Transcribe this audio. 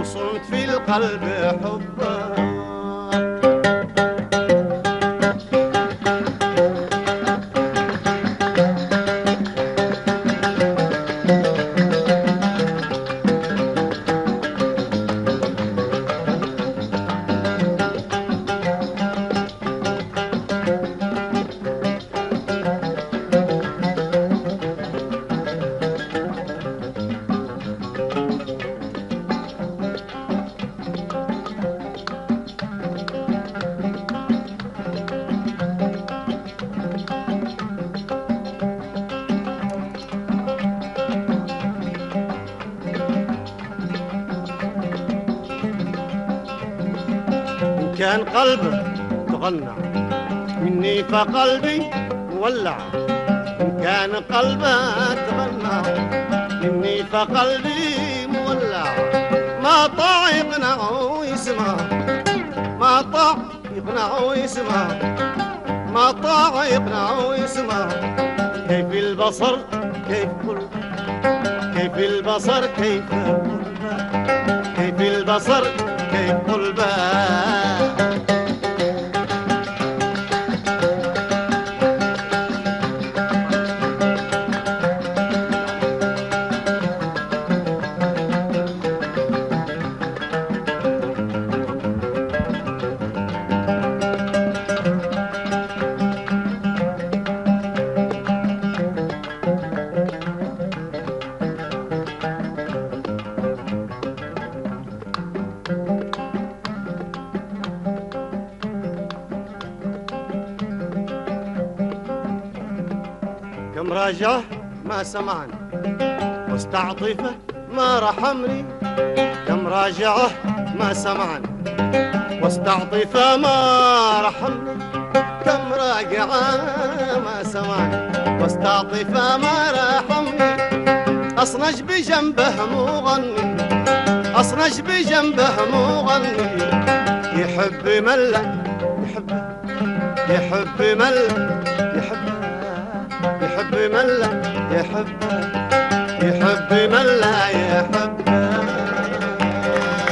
وصمت في القلب حبه. كان قلبك تغنى مني فقلبي مولع، إن كان قلبك تغنى مني فقلبي مولع. ما طاع يقنع ويسمع، ما طاع يقنع ويسمع، ما طاع يقنع ويسمع. كيف البصر كيف قلب، كيف البصر كيف قلب، كيف البصر كيف قلبه. كم راجعه ما سمعني واستعطفه ما رحمني، كم راجعه ما سمعني واستعطفه ما رحمني، كم راجعه ما سمعني واستعطفه ما رحمني. أصنج بجنبه مغني، أصنج بجنبه مغني، يحب ملا يحبه، يحب ملا يحبه، يحب ملا يحبه، يحب ملا